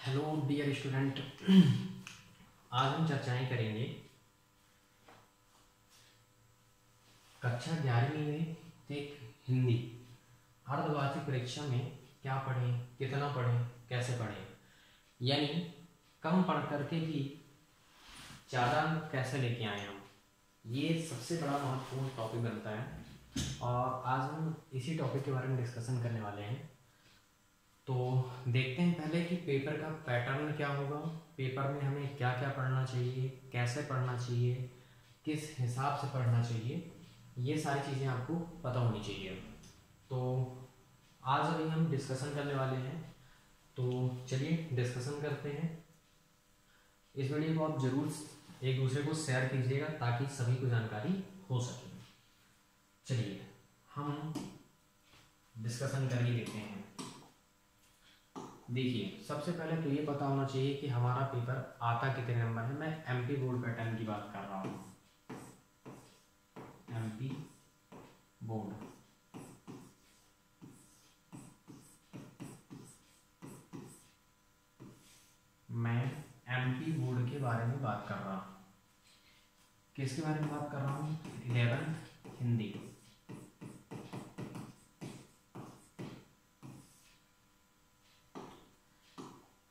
Hello dear student. आज हम चर्चाएं करेंगे कक्षा 11वीं में एक हिंदी अर्धवार्षिक परीक्षा में क्या पढ़ें, कितना पढ़ें, कैसे पढ़ें, यानी कम पढ़ करके भी ज़्यादा अंक कैसे लेके आए हम। ये सबसे बड़ा महत्वपूर्ण टॉपिक बनता है और आज हम इसी टॉपिक के बारे में डिस्कशन करने वाले हैं। तो देखते हैं पहले कि पेपर का पैटर्न क्या होगा, पेपर में हमें क्या क्या पढ़ना चाहिए, कैसे पढ़ना चाहिए, किस हिसाब से पढ़ना चाहिए, ये सारी चीज़ें आपको पता होनी चाहिए। तो आज अभी हम डिस्कशन करने वाले हैं, तो चलिए डिस्कशन करते हैं। इस वीडियो को आप जरूर एक दूसरे को शेयर कीजिएगा ताकि सभी को जानकारी हो सके। चलिए हम डिस्कशन कर ही लेते हैं। देखिए सबसे पहले तो ये पता होना चाहिए कि हमारा पेपर आता कितने नंबर है। मैं एमपी बोर्ड पैटर्न की बात कर रहा हूँ, एमपी बोर्ड। मैं एमपी बोर्ड के बारे में बात कर रहा हूँ। किसके बारे में बात कर रहा हूँ? 11th हिंदी।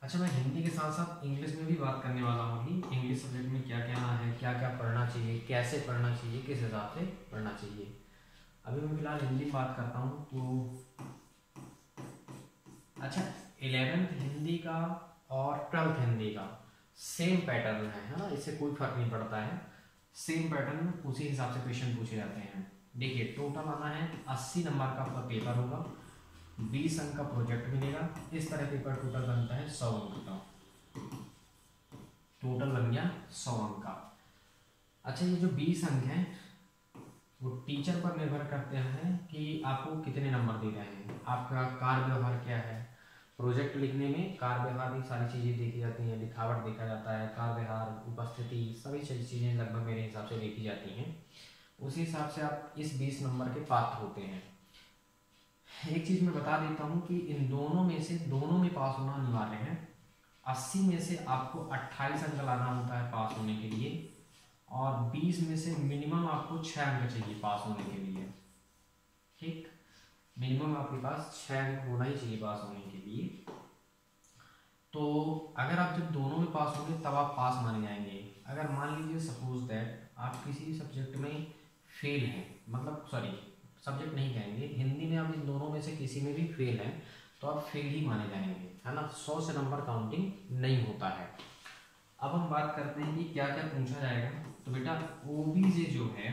अच्छा, मैं हिंदी के साथ साथ इंग्लिश में भी बात करने वाला हूँ कि इंग्लिश सब्जेक्ट में क्या क्या है, क्या क्या पढ़ना चाहिए, कैसे पढ़ना चाहिए, किस हिसाब से पढ़ना चाहिए। अभी मैं फिलहाल हिंदी में बात करता हूँ। तो अच्छा, 11th हिंदी का और 12th हिंदी का सेम पैटर्न है ना, इससे कोई फर्क नहीं पड़ता है। सेम पैटर्न उसी हिसाब से क्वेश्चन पूछे जाते हैं। देखिए टोटल आना है 80 नंबर का पेपर होगा, 20 अंक का प्रोजेक्ट मिलेगा। इस तरह पेपर टोटल बनता है 100 अंक का, टोटल बन गया 100 अंक का। अच्छा, ये जो 20 अंक हैं वो टीचर पर निर्भर करते हैं कि आपको कितने नंबर दे रहे हैं। आपका कार्य व्यवहार क्या है, प्रोजेक्ट लिखने में कार्य व्यवहार की सारी चीज़ें देखी जाती हैं, लिखावट देखा जाता है, कार्य व्यवहार, उपस्थिति, सभी चीज़ें लगभग मेरे हिसाब से देखी जाती हैं। उसी हिसाब से आप इस 20 नंबर के पात्र होते हैं। एक चीज़ मैं बता देता हूँ कि इन दोनों में से दोनों में पास होना अनिवार्य है। 80 में से आपको 28 अंक लाना होता है पास होने के लिए, और 20 में से मिनिमम आपको 6 अंक चाहिए पास होने के लिए। ठीक, मिनिमम आपके पास 6 अंक होना ही चाहिए पास होने के लिए। तो अगर आप जब दोनों में पास होंगे तब आप पास माने जाएंगे। अगर मान लीजिए सपोज दैट आप किसी सब्जेक्ट में फेल हैं, मतलब सॉरी सब्जेक्ट नहीं कहेंगे, हिंदी में आप इन दोनों में से किसी में भी फेल हैं तो आप फेल ही माने जाएंगे, है ना। 100 से नंबर काउंटिंग नहीं होता है। अब हम बात करते हैं कि क्या क्या पूछा जाएगा। तो बेटा ओबीजे जो है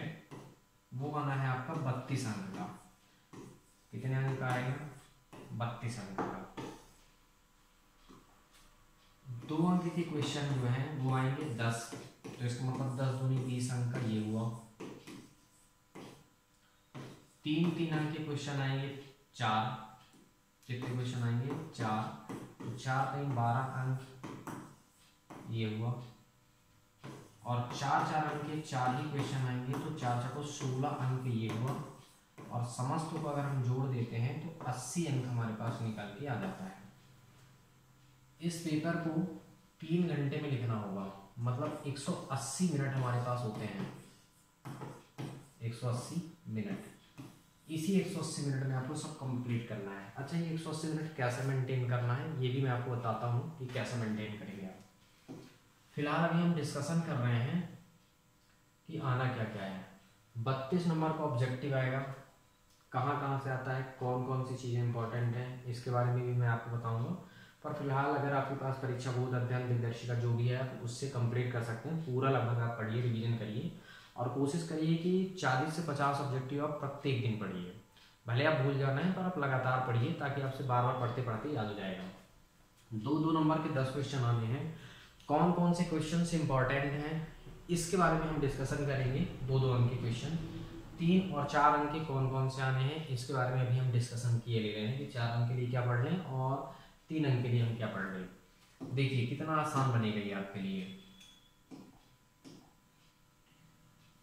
वो आना है आपका 32 अंक का। कितने अंक का आएगा? 32 अंक का। 2 अंक के क्वेश्चन जो है वो आएंगे 10, तो इसका मतलब 10 दूनी 20 अंक का, ये हुआ। 3 अंक के क्वेश्चन आएंगे 4। कितने क्वेश्चन आएंगे? 4। तो 4 3 12 अंक, ये हुआ। और 4 अंक के 4 ही क्वेश्चन आएंगे, तो 4 को 16 अंक, ये हुआ। और समस्त को अगर हम जोड़ देते हैं तो 80 अंक हमारे पास निकल के आ जाता है। इस पेपर को 3 घंटे में लिखना होगा, मतलब 180 मिनट हमारे पास होते हैं। 180 मिनट, इसी 180 मिनट में आपको सब कंप्लीट करना है। अच्छा, ये 180 मिनट कैसे मेंटेन करना है ये भी मैं आपको बताता हूँ कि कैसे मेंटेन करेंगे आप। फिलहाल अभी हम डिस्कशन कर रहे हैं कि आना क्या क्या है। 32 नंबर का ऑब्जेक्टिव आएगा, कहाँ कहाँ से आता है, कौन कौन सी चीज़ें इंपॉर्टेंट हैं, इसके बारे में भी मैं आपको बताऊँगा। पर फिलहाल अगर आपके पास परीक्षा बोध अध्ययन दिनदर्शिका जो भी है आप उससे कंप्लीट कर सकते हैं। पूरा लगभग आप पढ़िए, रिवीजन करिए और कोशिश करिए कि 40 से 50 ऑब्जेक्टिव आप प्रत्येक दिन पढ़िए। भले आप भूल जाना है पर आप लगातार पढ़िए ताकि आपसे बार बार पढ़ते पढ़ते याद हो जाएगा। 2 नंबर के 10 क्वेश्चन आने हैं। कौन कौन से क्वेश्चन इंपॉर्टेंट हैं इसके बारे में हम डिस्कशन करेंगे। 2 अंक के क्वेश्चन, 3 और 4 अंक के कौन कौन से आने हैं इसके बारे में अभी हम डिस्कशन किए ले रहे हैं कि 4 अंक के लिए क्या पढ़ लें और 3 अंक के लिए हम क्या पढ़ लें। देखिए कितना आसान बनेगा ये आपके लिए।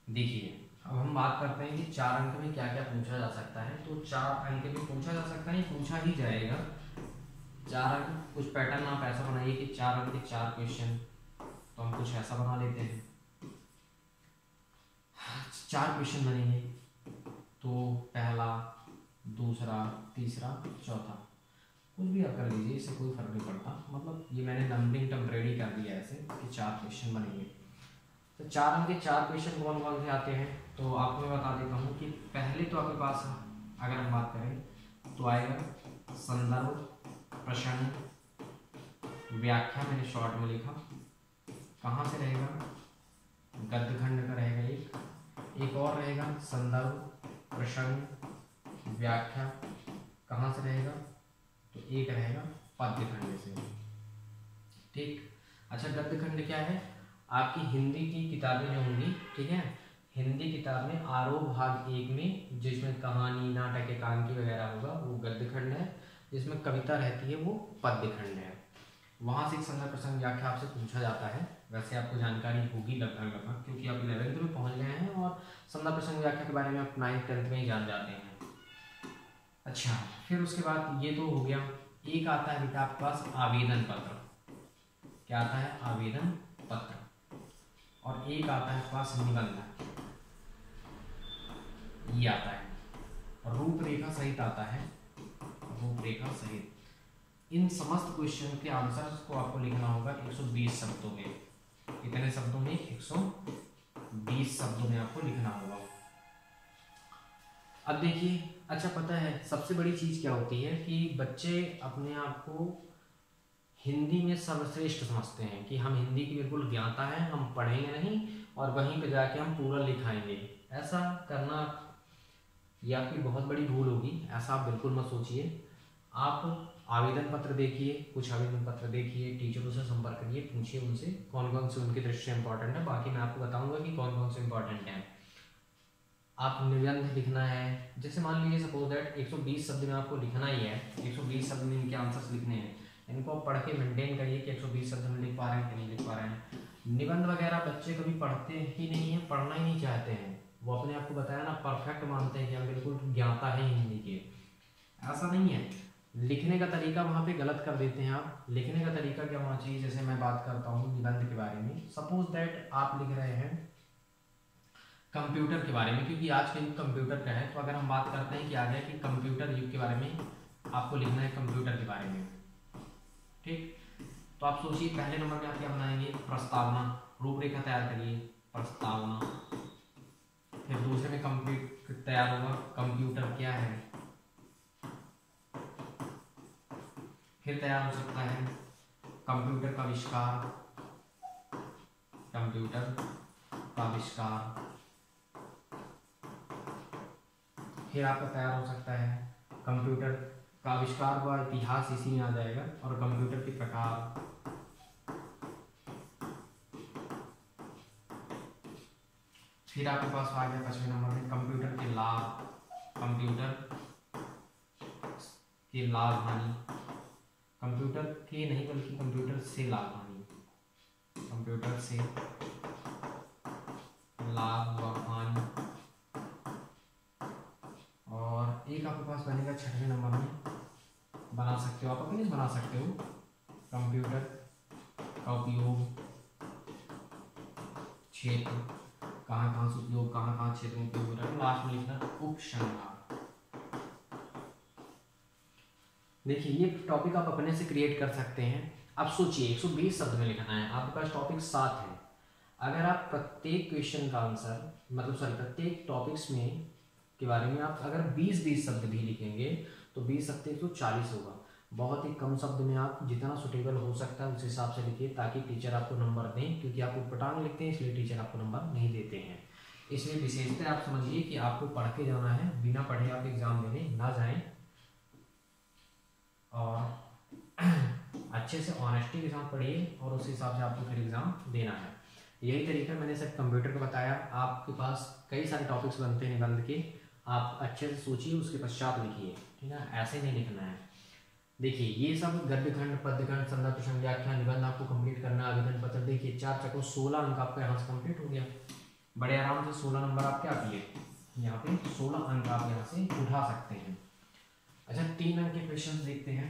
देखिए अब हम बात करते हैं कि 4 अंक में क्या क्या पूछा जा सकता है। तो 4 अंक में पूछा जा सकता है, पूछा ही जाएगा 4 अंक, कुछ पैटर्न आप ऐसा बनाइए कि 4 अंक के 4 क्वेश्चन, तो हम कुछ ऐसा बना लेते हैं। 4 क्वेश्चन बनेंगे, तो पहला, दूसरा, तीसरा, चौथा, कुछ भी आप कर लीजिए, इससे कोई फर्क नहीं पड़ता। मतलब ये मैंने नंबरिंग टेम्परेरी कर दिया ऐसे कि 4 क्वेश्चन बनेंगे। तो 4 अंक के 4 क्वेश्चन कौन कौन से आते हैं, तो आपको मैं बता देता हूँ कि पहले तो आपके पास अगर हम बात करें तो आएगा संदर्भ, प्रश्न, व्याख्या, मैंने शॉर्ट में लिखा। कहाँ से रहेगा, गद्य खंड का रहेगा एक और रहेगा संदर्भ, प्रश्न, व्याख्या, कहाँ से रहेगा, तो एक रहेगा पद्य खंड से। ठीक, अच्छा गद्य खंड क्या है, आपकी हिंदी की किताबें जो होंगी, ठीक है, हिंदी किताब में आरोह भाग 1 में जिसमें कहानी, नाटक, एकांकी वगैरह होगा वो गद्य खंड है। जिसमें कविता रहती है वो पद्य खंड है। वहाँ से एक संदर्भ, प्रसंग, व्याख्या आपसे पूछा जाता है। वैसे आपको जानकारी होगी लगभग क्योंकि आप 11th में पहुँच गए हैं और संदर्भ, प्रसंग, व्याख्या के बारे में आप 9th 10th में ही जान जाते हैं। अच्छा, फिर उसके बाद ये तो हो गया। एक आता है बेटा आपके पास आवेदन पत्र। क्या आता है, आवेदन पत्र। और एक आता है आपके पास निबंध, ये आता है। और रूपरेखा सहित आता है, रूपरेखा सहित। इन समस्त क्वेश्चन के आंसर्स को आपको लिखना होगा 120 शब्दों में। कितने शब्दों में, 120 शब्दों में आपको लिखना होगा। अब देखिए, अच्छा पता है सबसे बड़ी चीज क्या होती है कि बच्चे अपने आप को हिंदी में सर्वश्रेष्ठ समझते हैं कि हम हिंदी की बिल्कुल ज्ञाता है, हम पढ़ेंगे नहीं और वहीं पे जाके हम पूरा लिखाएंगे। ऐसा करना ये आपकी बहुत बड़ी भूल होगी, ऐसा आप बिल्कुल मत सोचिए। आप आवेदन पत्र देखिए, कुछ आवेदन पत्र देखिए, टीचरों से संपर्क करिए, पूछिए उनसे कौन कौन से उनकी दृष्टि से इंपॉर्टेंट है। बाकी मैं आपको बताऊंगा कि कौन कौन से इंपॉर्टेंट हैं। आप निबंध लिखना है, जैसे मान लीजिए सपोज दैट 120 शब्द में आपको लिखना ही है, 120 शब्द में इनके आंसर्स लिखने हैं। इनको आप पढ़ के मेंटेन करिए कि 120 शब्द में लिख पा रहे हैं कि नहीं लिख पा रहे हैं। निबंध वगैरह बच्चे कभी पढ़ते ही नहीं है, पढ़ना ही नहीं चाहते हैं। वो अपने आप को बताया ना, परफेक्ट मानते हैं कि हम बिल्कुल ज्ञाता है हिंदी के। ऐसा नहीं है। लिखने का तरीका वहाँ पे गलत कर देते हैं आप। लिखने का तरीका क्या होना चाहिए, जैसे मैं बात करता हूँ निबंध के बारे में। सपोज दैट आप लिख रहे हैं कंप्यूटर के बारे में, क्योंकि आज का युग कंप्यूटर का है, तो अगर हम बात करते हैं कि आ गया कि कंप्यूटर युग के बारे में आपको लिखना है, कंप्यूटर के बारे में। ठीक, तो आप सोचिए पहले नंबर में आप क्या बनाएंगे, प्रस्तावना, रूपरेखा तैयार करिए, प्रस्तावना। फिर दूसरे में कंप्यूटर तैयार होगा, कंप्यूटर क्या है। फिर तैयार हो सकता है कंप्यूटर का आविष्कार, कंप्यूटर का आविष्कार। फिर आपका तैयार हो सकता है कंप्यूटर का आविष्कार व इतिहास, इसी में आ जाएगा। और कंप्यूटर के प्रकार, फिर आपके पास आ गया 5वें नंबर में कंप्यूटर के लाभ, कंप्यूटर के लाभ हानि, कंप्यूटर के नहीं बल्कि कंप्यूटर से लाभ हानि, कंप्यूटर से लाभ व हानि। और एक आपके पास बनेगा 6वें नंबर में, बना सकते हो आप, अपने बना सकते हो, कंप्यूटर का उपयोग, क्षेत्र, कहाँ कहाँ से उपयोग, कहाँ कहाँ क्षेत्र में उपयोग हो रहा है। लास्ट में लिखना उपसंहार। देखिए ये टॉपिक आप अपने से क्रिएट कर सकते हैं। अब सोचिए 120 शब्द में लिखना है, आपके पास टॉपिक 7 है। अगर आप प्रत्येक क्वेश्चन का आंसर, मतलब सॉरी प्रत्येक टॉपिक्स में के बारे में आप अगर 20-20 शब्द भी लिखेंगे तो 20 शब्द 140 होगा। बहुत ही कम शब्द में आप जितना सुटेबल हो सकता है उस हिसाब से लिखिए, ताकि टीचर आपको नंबर दें। क्योंकि आप उटपटांग लिखते हैं इसलिए टीचर आपको नंबर नहीं देते हैं। इसलिए विशेषता आप समझिए कि आपको पढ़ के जाना है, बिना पढ़े आप एग्जाम देने ना जाएं। और अच्छे से ऑनेस्टी के साथ पढ़िए और उस हिसाब से आपको फिर एग्जाम देना है। यही तरीका मैंने सिर्फ कंप्यूटर का बताया। आपके पास कई सारे टॉपिक्स बनते हैं निबंध के, आप अच्छे से सोचिए उसके पश्चात लिखिए, ठीक है, ऐसे नहीं लिखना है। देखिए ये सब गद्य खंड, पद्य खंड, संदर्भ, प्रश्न, व्याख्या, निबंध आपको कंप्लीट करना है। आवेदन पत्र देखिए 4 चको 16 अंक आपका यहाँ से कंप्लीट हो गया। बड़े आराम से 16 नंबर आप क्या किए, यहाँ पे 16 अंक आप यहाँ से उठा सकते हैं। अच्छा 3 अंक के क्वेश्चन देखते हैं।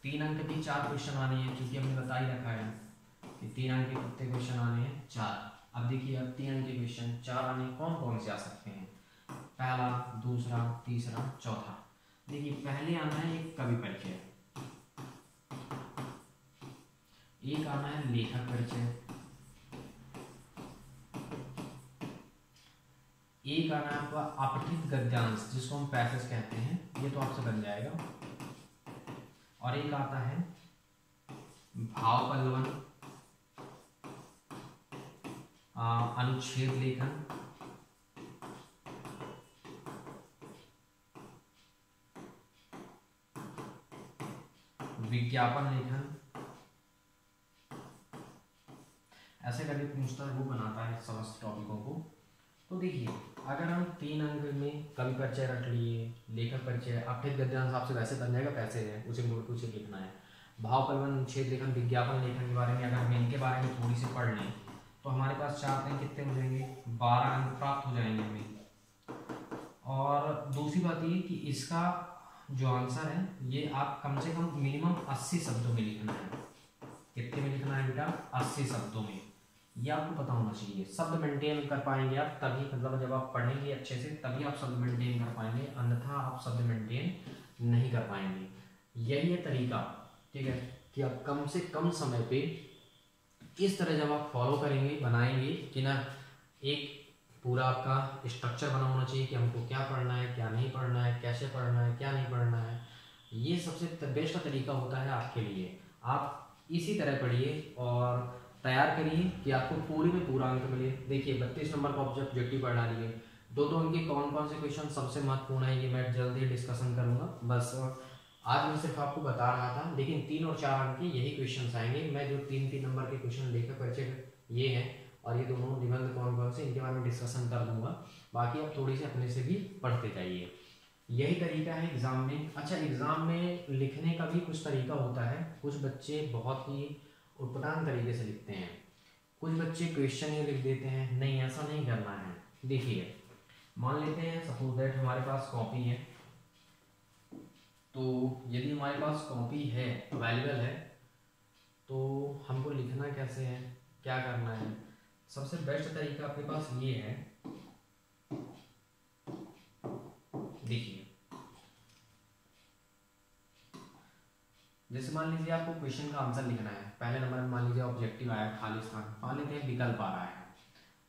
3 अंक के 4 क्वेश्चन आने हैं, क्योंकि हमने बता ही रखा है कि 3 अंक के कितने क्वेश्चन आने हैं, 4। अब देखिए, अब 3 अंक के क्वेश्चन 4 आने कौन कौन से आ सकते हैं, पहला, दूसरा, तीसरा, चौथा। देखिए, पहले आना है एक कवि परिचय, एक आना है लेखक परिचय, एक आना है आपका अपठित गद्यांश जिसको हम पैसेज कहते हैं, ये तो आपसे बन जाएगा। और एक आता है भाव पल्लवन, अनुच्छेद लेखन, विज्ञापन लेखन। ऐसे करके पूछता है, वो बनाता है समस्त टॉपिकों को। तो देखिए, अगर हम 3 अंक में कवि परिचय रख लिए, लेखक परिचय, अपठित गद्यांश आपसे वैसे बन जाएगा, पैसे है उसे नोट कुछ लिखना है, भाव पल्लवन, अनुच्छेद लेखन, विज्ञापन लेखन के बारे में अगर हम इनके बारे में थोड़ी सी पढ़ लें तो हमारे पास 4 अंक कितने हो जाएंगे, 12 अंक प्राप्त हो जाएंगे हमें। और दूसरी बात ये कि इसका जो आंसर है ये आप कम से कम मिनिमम 80 शब्दों में लिखना है। कितने में लिखना है बेटा, 80 शब्दों में। ये आपको पता होना चाहिए। शब्द मेंटेन कर पाएंगे आप तभी, मतलब जब आप पढ़ेंगे अच्छे से तभी आप शब्द मेंटेन कर पाएंगे, अन्यथा आप शब्द मेंटेन नहीं कर पाएंगे। यही है तरीका, ठीक है, कि आप कम से कम समय पे इस तरह जब आप फॉलो करेंगे, बनाएंगे कि ना, एक पूरा आपका स्ट्रक्चर बना होना चाहिए कि हमको क्या पढ़ना है, क्या नहीं पढ़ना है, कैसे पढ़ना है, क्या नहीं पढ़ना है। ये सबसे बेस्ट तरीका होता है आपके लिए। आप इसी तरह पढ़िए और तैयार करिए कि आपको पूरे में पूरा अंक मिले। देखिए, 32 नंबर का ऑब्जेक्टिव पढ़ा लिए, 2 अंक के कौन कौन से क्वेश्चन सबसे महत्वपूर्ण है ये मैं जल्दी डिस्कशन करूंगा। बस आज मैं सिर्फ आपको बता रहा था, लेकिन 3 और 4 अंक के यही क्वेश्चन आएंगे। मैं जो 3 नंबर के क्वेश्चन लेकर परिचय ये है और ये दोनों निबंध कौन कौन से, इनके बारे में डिस्कशन कर दूंगा। बाकी आप थोड़ी सी अपने से भी पढ़ते जाइए। यही तरीका है एग्जाम में। अच्छा, एग्जाम में लिखने का भी कुछ तरीका होता है। कुछ बच्चे बहुत ही उटपटांग तरीके से लिखते हैं, कुछ बच्चे क्वेश्चन ही लिख देते हैं। नहीं, ऐसा नहीं करना है। देखिए, मान लेते हैं सपोज दैट हमारे पास कॉपी है, तो यदि हमारे पास कॉपी है, अवेलेबल है, तो हमको लिखना कैसे है, क्या करना है। सबसे बेस्ट तरीका आपके पास ये है। देखिए, जैसे मान लीजिए आपको क्वेश्चन का आंसर लिखना है, पहले नंबर में मान लीजिए ऑब्जेक्टिव आया खाली स्थान, मान लेते हैं विकल्प आ रहा है,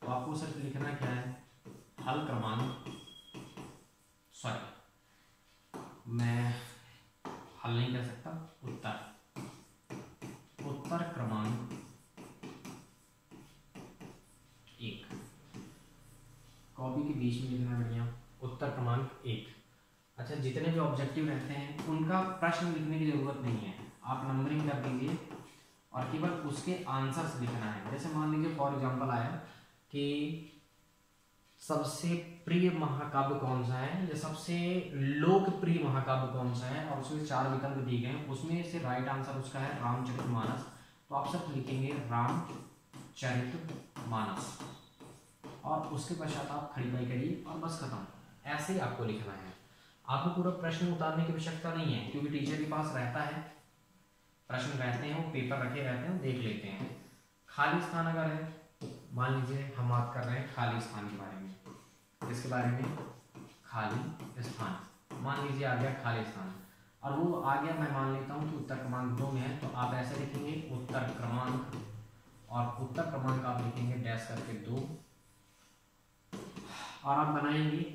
तो आपको सिर्फ लिखना क्या है, हल क्रमांक, सॉरी मैं हल नहीं कर सकता, उत्तर क्रमांक 1, कॉपी के बीच में लिखना बढ़िया, उत्तर क्रमांक 1। अच्छा, जितने भी ऑब्जेक्टिव रहते हैं उनका प्रश्न लिखने की जरूरत नहीं है, आप नंबरिंग कर दीजिए और केवल उसके आंसर्स लिखना है। जैसे मान लीजिए फॉर एग्जांपल आया कि सबसे प्रिय महाकाव्य कौन सा है या सबसे लोकप्रिय महाकाव्य कौन सा है, और उसमें 4 विकल्प दिए गए हैं, उसमें से राइट आंसर उसका है रामचरितमानस। तो आप सब लिखेंगे रामचरितमानस और उसके पश्चात आप खड़ी पाई करिए और बस खत्म। ऐसे ही आपको लिखना है। आपको पूरा प्रश्न उतारने की आवश्यकता नहीं है, क्योंकि टीचर के पास रहता है, प्रश्न रहते हैं, वो पेपर रखे रहते हैं, देख लेते हैं। खाली स्थान अगर है, मान लीजिए हम बात कर रहे हैं खाली स्थान के बारे में, इसके बारे में खाली स्थान, मान लीजिए आ गया खाली स्थान और वो आ गया, मैं मान लेता हूँ कि उत्तर क्रमांक 2 में है, तो आप ऐसे लिखेंगे उत्तर क्रमांक, और उत्तर क्रमांक आप लिखेंगे डैश करके 2 और आप बनाएंगे।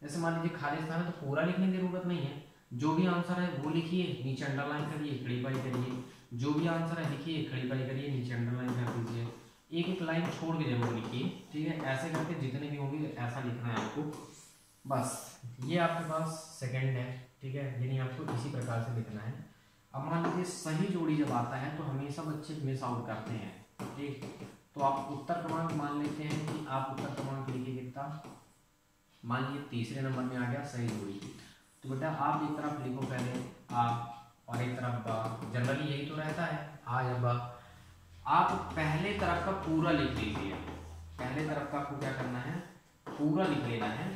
जैसे मान लीजिए खाली स्थान है तो पूरा लिखने की जरूरत नहीं है, जो भी आंसर है वो लिखिए, नीचे अंडरलाइन करिए, खड़ी पाई करिए, जो भी आंसर है लिखिए, खड़ी पाई करिए, नीचे अंडरलाइन कर दीजिए, एक एक लाइन छोड़ के जरूर लिखिए, ठीक है। ऐसे करके जितने भी होंगे ऐसा लिखना है आपको, बस ये आपके पास सेकंड है, ठीक है, यानी आपको इसी प्रकार से लिखना है। अब मान लीजिए सही जोड़ी जब आता है तो हमेशा बच्चे मिस आउट करते हैं, ठीक, तो आप उत्तर क्रमांक मान लेते हैं कि आप उत्तर क्रमांक लिखिए कितना, मान लीजिए तीसरे नंबर में आ गया सही जोड़ी, तो बेटा आप एक तरफ लिखो पहले आप और एक तरफ बा, जनरली यही तो रहता है आ या बा। आप पहले तरफ का पूरा लिख लीजिए, पहले तरफ का आपको क्या करना है, पूरा लिख लेना है।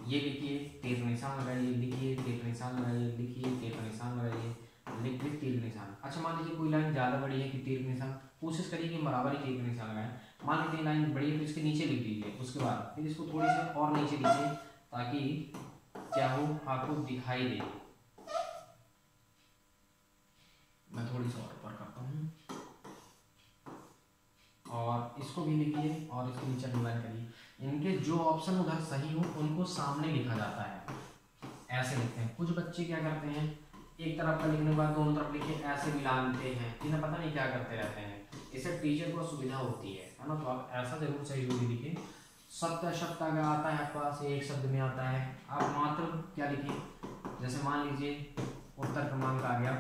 ये लिखिए, तीर निशान लगाइए, लिखिए, तीर निशान लगाइए, लिखिए, तीर निशान लगाइए, लिख लिख तीर का निशान। अच्छा मान लीजिए कोई लाइन ज़्यादा बड़ी है कि तीर का निशान, कोशिश करिए कि बराबर ही तीर का निशान लगाएं। मान लीजिए लाइन बड़ी है तो इसके नीचे लिख दीजिए, उसके बाद फिर इसको थोड़ी सी और नीचे लीजिए ताकि क्या हो आपको दिखाई दे। मैं थोड़ी सी और ऊपर करता हूँ और इसको भी लिखिए और इसके नीचे अंडरलाइन करिए। इनके जो ऑप्शन उधर सही हो उनको सामने लिखा जाता है, ऐसे लिखते हैं। कुछ बच्चे क्या करते हैं, एक तरफ का लिखने के बाद दोनों तरफ लिखे ऐसे मिलाते हैं, इन्हें पता नहीं क्या करते रहते हैं। इससे टीचर को सुविधा होती है ना। तो आप ऐसा जरूर सही जोड़ी लिखें। सत्य शब्द अगर आता है आपके पास एक शब्द में आता है, आप मात्र क्या लिखें, जैसे मान लीजिए उत्तर क्रमांक आ गया,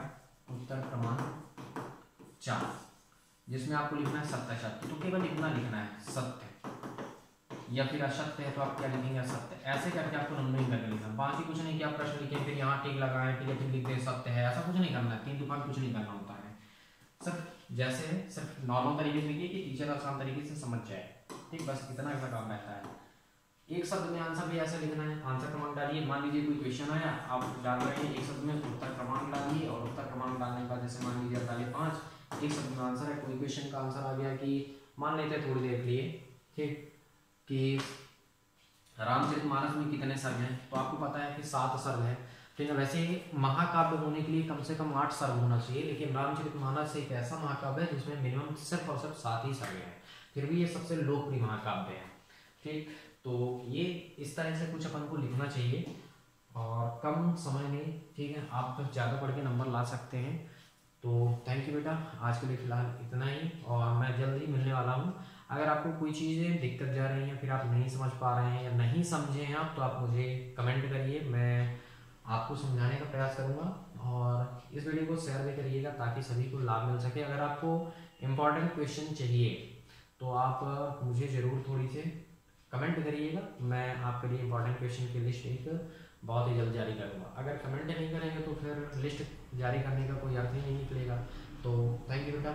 उत्तर क्रमांक 4, जिसमें आपको लिखना है सत्य शब्द, तो केवल इतना लिखना है सत्य, या फिर असत्य है तो आप क्या लिखेंगे असत्य। ऐसे करके आपको नंबरिंग करके लिखना, बाकी कुछ नहीं कि आप प्रश्न लिखें फिर यहाँ टिक लगाएं फिर लिख दें सत्य है, ऐसा कुछ नहीं करना है। 3 दुकान कुछ नहीं करना होता है, सिर्फ जैसे सिर्फ नॉर्मल तरीके से लिखिए कि टीचर आसान तरीके से समझ जाए, ठीक, बस इतना ऐसा काम रहता है। एक शब्द में आंसर भी ऐसे लिखना है, आंसर क्रमांक डालिए। मान लीजिए कोई क्वेश्चन आया, आप डाल रहे हैं एक शब्द में उत्तर क्रमांक डालिए, और उत्तर क्रमांक डालने के बाद जैसे मान लीजिए आप डालिए 5, एक शब्द में आंसर है। कोई क्वेश्चन का आंसर आ गया कि मान लेते हैं थोड़ी देर के लिए, ठीक, कि रामचरितमानस में कितने सर्ग हैं, तो आपको पता है कि 7 सर्ग हैं, ठीक है। वैसे महाकाव्य होने के लिए कम से कम 8 सर्ग होना चाहिए, लेकिन रामचरितमानस एक ऐसा महाकाव्य है जिसमें मिनिमम सिर्फ और सिर्फ 7 ही सर्ग हैं, फिर भी ये सबसे लोकप्रिय महाकाव्य है, ठीक। तो ये इस तरह से कुछ अपन को लिखना चाहिए और कम समय में, ठीक है, आप ज़्यादा पढ़ के नंबर ला सकते हैं। तो थैंक यू बेटा, आज के लिए फ़िलहाल इतना ही, और मैं जल्द ही मिलने वाला हूँ। अगर आपको कोई चीज़ें दिक्कत जा रही हैं, फिर आप नहीं समझ पा रहे हैं या नहीं समझे हैं आप, तो आप मुझे कमेंट करिए, मैं आपको समझाने का प्रयास करूँगा। और इस वीडियो को शेयर भी करिएगा ताकि सभी को लाभ मिल सके। अगर आपको इम्पॉर्टेंट क्वेश्चन चाहिए तो आप मुझे ज़रूर थोड़ी से कमेंट करिएगा, मैं आपके लिए इंपॉर्टेंट क्वेश्चन की लिस्ट एक बहुत ही जल्द जारी करूँगा। अगर कमेंट नहीं करेंगे तो फिर लिस्ट जारी करने का कोई अर्थ ही नहीं निकलेगा। तो थैंक यू बेटा।